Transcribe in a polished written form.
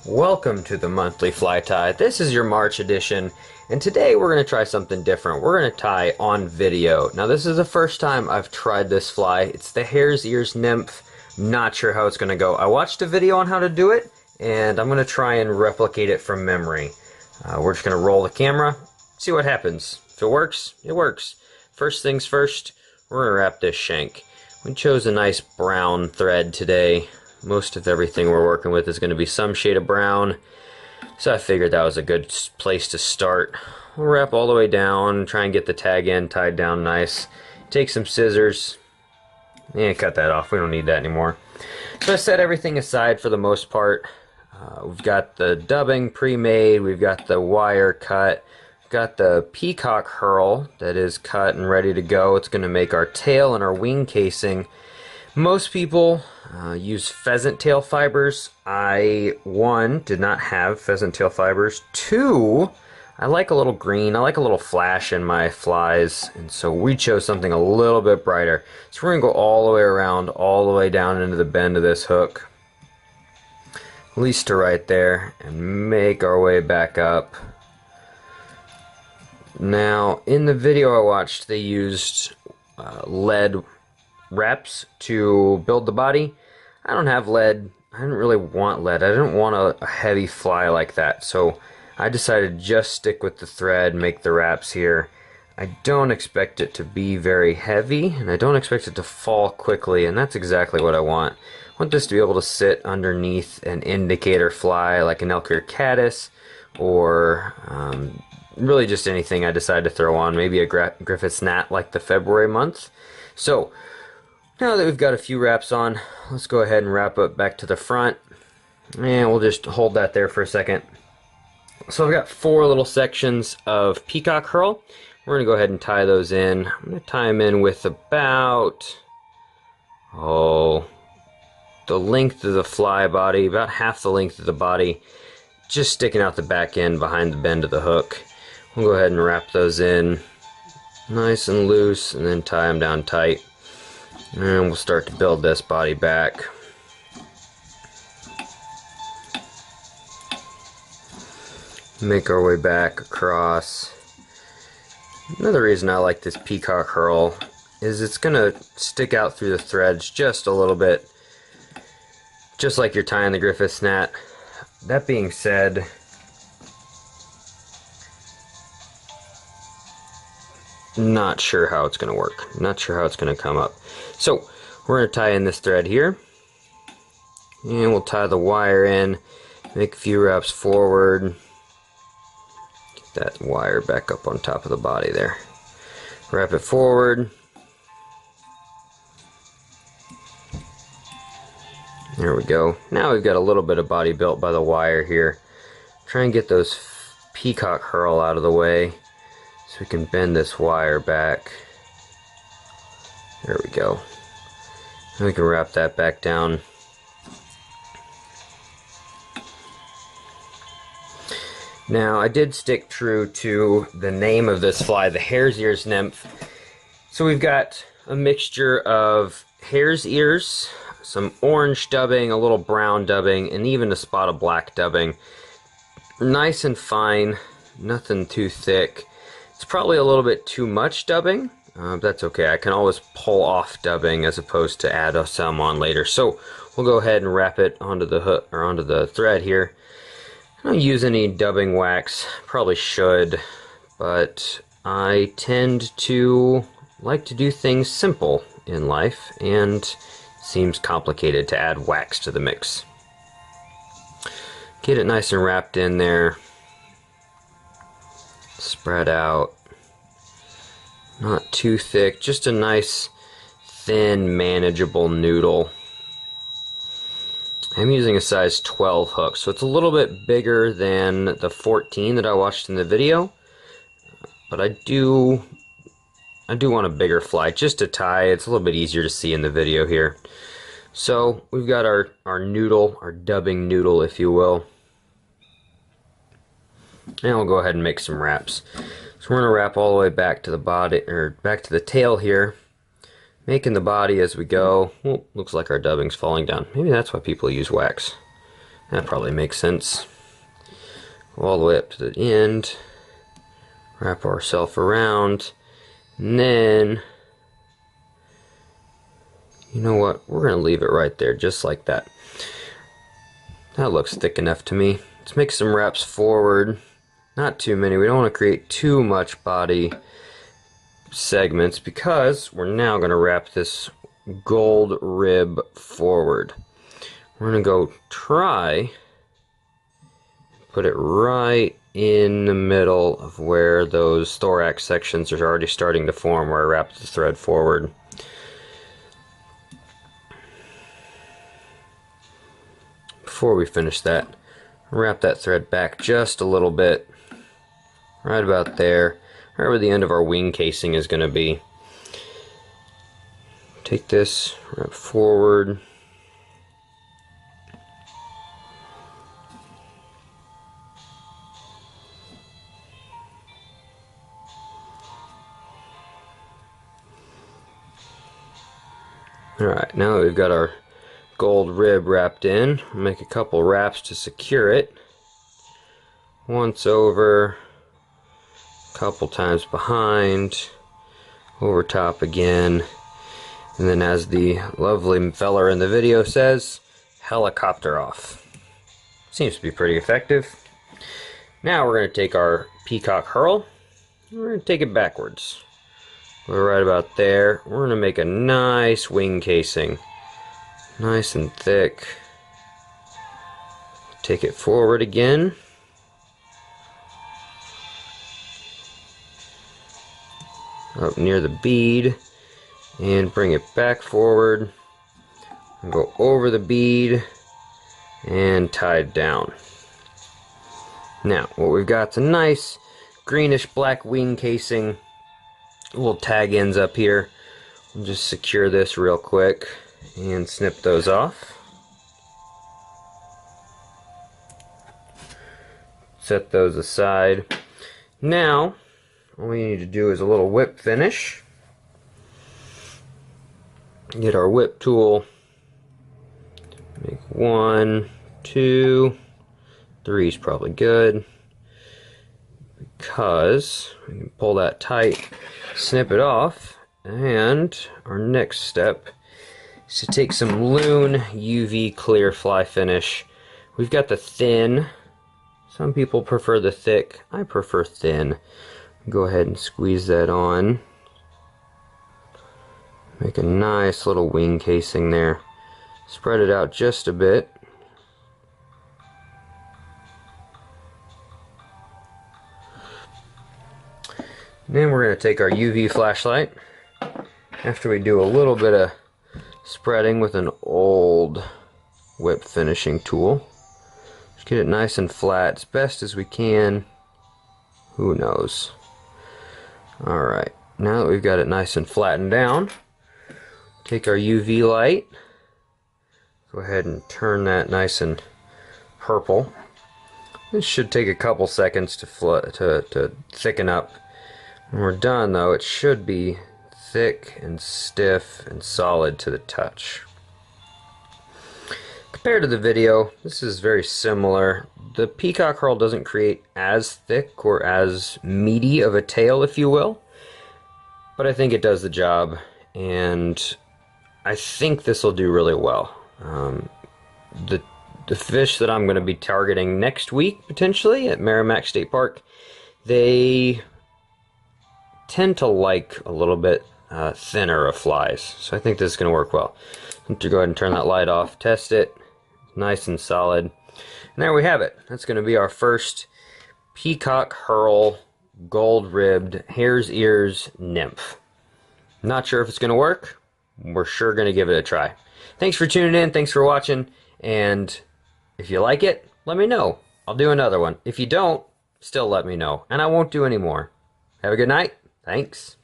Welcome to the monthly fly tie. This is your March edition, and today we're going to try something different. We're going to tie on video. Now this is the first time I've tried this fly. It's the Hare's Ears Nymph. Not sure how it's going to go. I watched a video on how to do it, and I'm going to try and replicate it from memory. We're just going to roll the camera, see what happens. If it works, it works. First things first, we're going to wrap this shank. We chose a nice brown thread today. Most of everything we're working with is going to be some shade of brown, so I figured that was a good place to start. We'll wrap all the way down, try and get the tag end tied down nice. Take some scissors, and cut that off. We don't need that anymore. So I set everything aside for the most part. We've got the dubbing pre-made, we've got the wire cut, we've got the peacock herl that is cut and ready to go. It's going to make our tail and our wing casing. Most people use pheasant tail fibers. One, did not have pheasant tail fibers. Two, I like a little green. I like a little flash in my flies, and so we chose something a little bit brighter. So we're going to go all the way around, all the way down into the bend of this hook, at least to right there, and make our way back up. Now, in the video I watched, they used lead wraps to build the body. I don't have lead. I didn't really want lead. I didn't want a heavy fly like that, so I decided to just stick with the thread, make the wraps here. I don't expect it to be very heavy, and I don't expect it to fall quickly, and that's exactly what I want. I want this to be able to sit underneath an indicator fly like an elk ear caddis, or really just anything I decide to throw on, maybe a Griffith's gnat like the February month. So now that we've got a few wraps on, let's go ahead and wrap up back to the front, and we'll just hold that there for a second. So I've got 4 little sections of peacock herl. We're going to go ahead and tie those in. I'm going to tie them in with about, the length of the fly body, about half the length of the body, just sticking out the back end behind the bend of the hook. We'll go ahead and wrap those in nice and loose, and then tie them down tight. And we'll start to build this body back. Make our way back across. Another reason I like this peacock herl is it's going to stick out through the threads just a little bit, just like you're tying the Griffith's gnat. That being said, not sure how it's going to work. Not sure how it's going to come up. So we're going to tie in this thread here, and we'll tie the wire in, make a few wraps forward, get that wire back up on top of the body there. Wrap it forward. There we go. Now we've got a little bit of body built by the wire here. Try and get those peacock herl out of the way so we can bend this wire back. There we go. And we can wrap that back down. Now, I did stick true to the name of this fly, the Hare's Ears Nymph. So we've got a mixture of hare's ears, some orange dubbing, a little brown dubbing, and even a spot of black dubbing. Nice and fine, nothing too thick. It's probably a little bit too much dubbing. That's okay. I can always pull off dubbing as opposed to add some on later. So we'll go ahead and wrap it onto the hook or onto the thread here. I don't use any dubbing wax. Probably should, but I tend to like to do things simple in life, and it seems complicated to add wax to the mix. Get it nice and wrapped in there. Spread out. Not too thick, just a nice, thin, manageable noodle. I'm using a size 12 hook, so it's a little bit bigger than the 14 that I watched in the video, but I do want a bigger fly just to tie. It's a little bit easier to see in the video here. So we've got our noodle, our dubbing noodle, if you will. And we'll go ahead and make some wraps. So we're going to wrap all the way back to the body, or back to the tail here, making the body as we go. Well, looks like our dubbing's falling down. Maybe that's why people use wax. That probably makes sense. Go all the way up to the end. Wrap ourselves around. And then, you know what? We're going to leave it right there, just like that. That looks thick enough to me. Let's make some wraps forward. Not too many. We don't want to create too much body segments because we're now going to wrap this gold rib forward. We're going to go try put it right in the middle of where those thorax sections are already starting to form, where I wrapped the thread forward. Before we finish that, wrap that thread back just a little bit, right about there, right where the end of our wing casing is going to be. Take this, wrap forward. Alright, now that we've got our gold rib wrapped in, we'll make a couple wraps to secure it. Once over, a couple times behind, over top again, and then as the lovely fella in the video says, helicopter off. Seems to be pretty effective. Now we're going to take our peacock herl, and we're going to take it backwards. We're right about there. We're going to make a nice wing casing. Nice and thick. Take it forward again. Up near the bead. And bring it back forward. And go over the bead. And tie it down. Now, what we've got is a nice greenish black wing casing. Little tag ends up here. We'll just secure this real quick and snip those off. Set those aside. Now, all we need to do is a little whip finish. Get our whip tool. Make 1, 2, 3 is probably good, because we can pull that tight, snip it off, and our next step is to take some Loon UV clear fly finish. We've got the thin. Some people prefer the thick. I prefer thin. Go ahead and squeeze that on. Make a nice little wing casing there. Spread it out just a bit. Then we're going to take our UV flashlight. After we do a little bit of spreading with an old whip finishing tool, just get it nice and flat as best as we can. Who knows? Alright, now that we've got it nice and flattened down, take our UV light. Go ahead and turn that nice and purple. This should take a couple seconds to thicken up. When we're done though, it should be thick and stiff and solid to the touch. Compared to the video, this is very similar. The peacock herl doesn't create as thick or as meaty of a tail, if you will, but I think it does the job, and I think this will do really well. The fish that I'm going to be targeting next week, potentially, at Merrimack State Park, they tend to like a little bit thinner of flies, so I think this is going to work well. I'm going to go ahead and turn that light off, test it, nice and solid, and there we have it. That's going to be our first peacock herl gold ribbed hare's ears nymph. Not sure if it's going to work. We're sure going to give it a try. Thanks for tuning in, thanks for watching, and if you like it, let me know. I'll do another one. If you don't, still let me know, and I won't do any more. Have a good night. Thanks.